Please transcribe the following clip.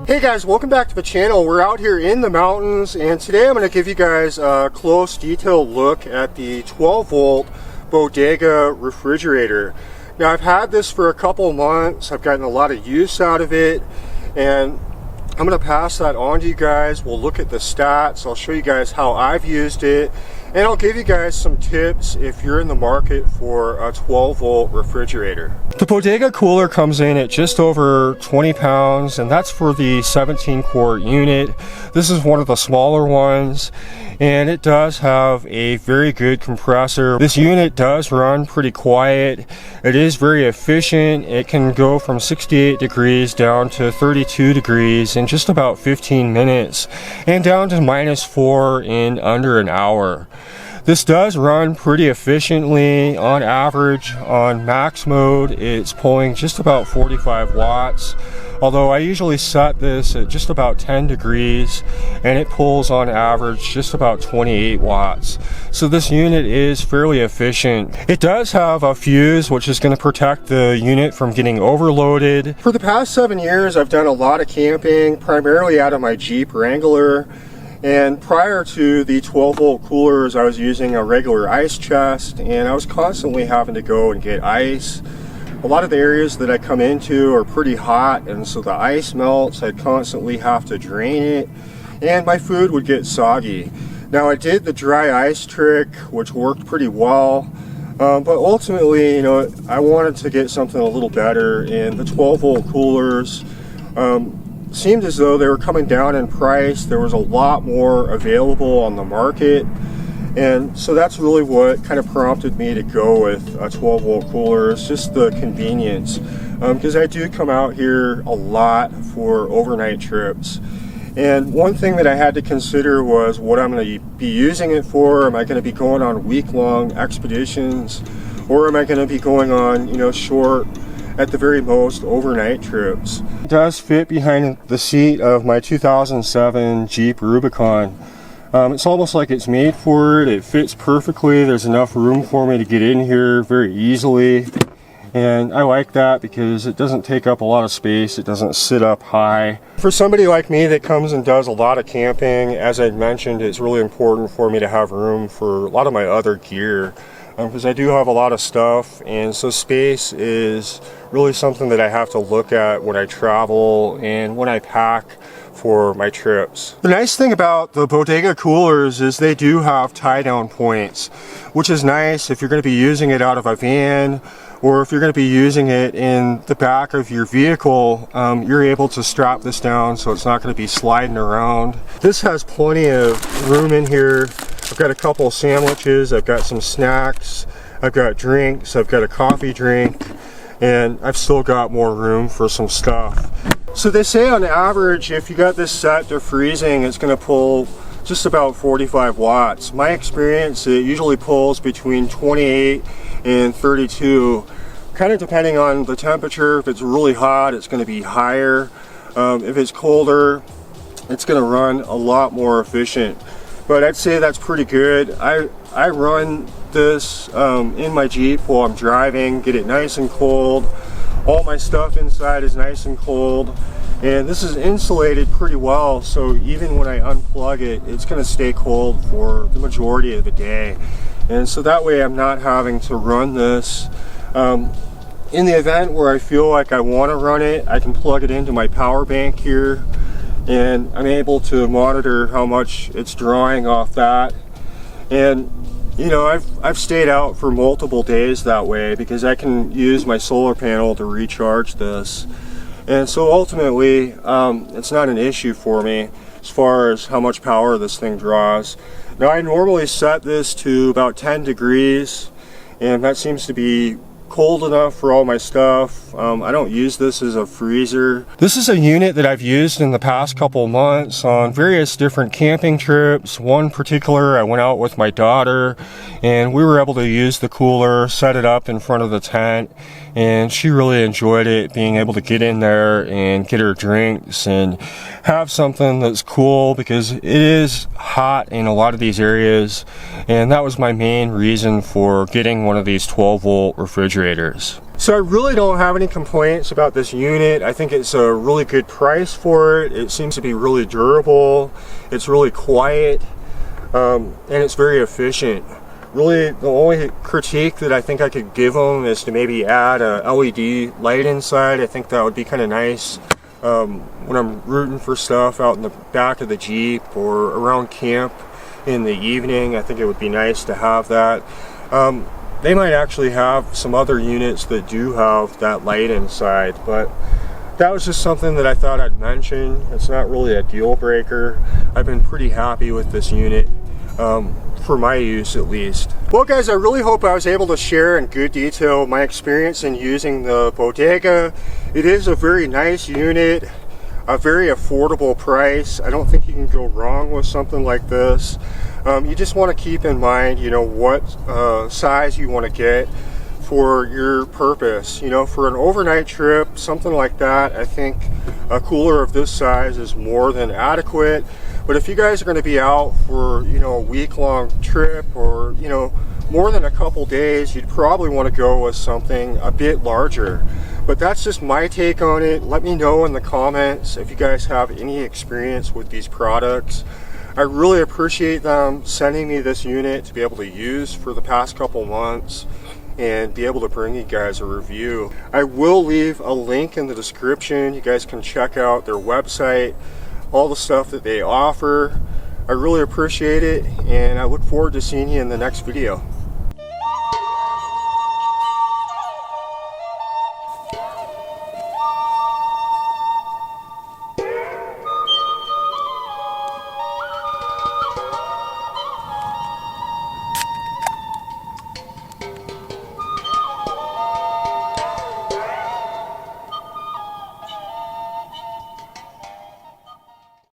Hey guys, welcome back to the channel. We're out here in the mountains, and today I'm going to give you guys a close, detailed look at the 12-volt Bodega refrigerator. Now, I've had this for a couple months. I've gotten a lot of use out of it, and I'm going to pass that on to you guys. We'll look at the stats. I'll show you guys how I've used it, and I'll give you guys some tips if you're in the market for a 12-volt refrigerator. The Bodega Cooler comes in at just over 20 pounds, and that's for the 17-quart unit. This is one of the smaller ones, and it does have a very good compressor. This unit does run pretty quiet. It is very efficient. It can go from 68 degrees down to 32 degrees in just about 15 minutes, and down to -4 in under an hour. This does run pretty efficiently. On average, on max mode, it's pulling just about 45 watts. Although I usually set this at just about 10 degrees, and it pulls on average just about 28 watts. So this unit is fairly efficient. It does have a fuse, which is going to protect the unit from getting overloaded. For the past 7 years, I've done a lot of camping, primarily out of my Jeep Wrangler. And prior to the 12-volt coolers, I was using a regular ice chest, and I was constantly having to go and get ice. A lot of the areas that I come into are pretty hot, and so the ice melts. I'd constantly have to drain it, and my food would get soggy. Now, I did the dry ice trick, which worked pretty well, but ultimately, you know, I wanted to get something a little better, and the 12-volt coolers seemed as though they were coming down in price. There was a lot more available on the market, and so that's really what kind of prompted me to go with a 12-volt cooler. It's just the convenience, because I do come out here a lot for overnight trips, and one thing that I had to consider was what I'm going to be using it for. Am I going to be going on week-long expeditions, or am I going to be going on, you know, short, at the very most, overnight trips? It does fit behind the seat of my 2007 Jeep Rubicon. It's almost like it's made for it. It fits perfectly. There's enough room for me to get in here very easily, and I like that because it doesn't take up a lot of space. It doesn't sit up high. For somebody like me that comes and does a lot of camping, as I mentioned, it's really important for me to have room for a lot of my other gear, because I do have a lot of stuff, and so space is really something that I have to look at when I travel and when I pack for my trips. The nice thing about the Bodega Coolers is they do have tie-down points, which is nice if you're going to be using it out of a van, or if you're going to be using it in the back of your vehicle. You're able to strap this down so it's not going to be sliding around. This has plenty of room in here. I've got a couple of sandwiches, I've got some snacks, I've got drinks, I've got a coffee drink, and I've still got more room for some stuff. So they say on average, if you got this set to freezing, it's going to pull just about 45 watts. My experience, it usually pulls between 28 and 32, kind of depending on the temperature. If it's really hot, it's going to be higher. If it's colder, it's going to run a lot more efficient. But I'd say that's pretty good. I run this in my Jeep while I'm driving, get it nice and cold. All my stuff inside is nice and cold, and this is insulated pretty well, so even when I unplug it, it's going to stay cold for the majority of the day. And so that way I'm not having to run this. In the event where I feel like I want to run it, I can plug it into my power bank here, and I'm able to monitor how much it's drawing off that. And you know, I've stayed out for multiple days that way because I can use my solar panel to recharge this. And so ultimately, it's not an issue for me as far as how much power this thing draws. Now, I normally set this to about 10 degrees, and that seems to be cold enough for all my stuff. I don't use this as a freezer. This is a unit that I've used in the past couple months on various different camping trips. One particular, I went out with my daughter, and we were able to use the cooler, set it up in front of the tent, and she really enjoyed it, being able to get in there and get her drinks and have something that's cool, because it is hot in a lot of these areas, and that was my main reason for getting one of these 12-volt refrigerators. refrigerators. So I really don't have any complaints about this unit. I think it's a really good price for it. It seems to be really durable. It's really quiet, and it's very efficient. Really, the only critique that I think I could give them is to maybe add a LED light inside. I think that would be kind of nice when I'm rooting for stuff out in the back of the Jeep or around camp in the evening. I think it would be nice to have that. They might actually have some other units that do have that light inside, but that was just something that I thought I'd mention. It's not really a deal breaker. I've been pretty happy with this unit, for my use at least. Well guys, I really hope I was able to share in good detail my experience in using the Bodega. It is a very nice unit, a very affordable price. I don't think you can go wrong with something like this. You just want to keep in mind, you know, what size you want to get for your purpose. You know, for an overnight trip, something like that, I think a cooler of this size is more than adequate. But if you guys are going to be out for, you know, a week-long trip or, you know, more than a couple days, you'd probably want to go with something a bit larger. But that's just my take on it. Let me know in the comments if you guys have any experience with these products. I really appreciate them sending me this unit to be able to use for the past couple months and be able to bring you guys a review. I will leave a link in the description. You guys can check out their website, all the stuff that they offer. I really appreciate it, and I look forward to seeing you in the next video.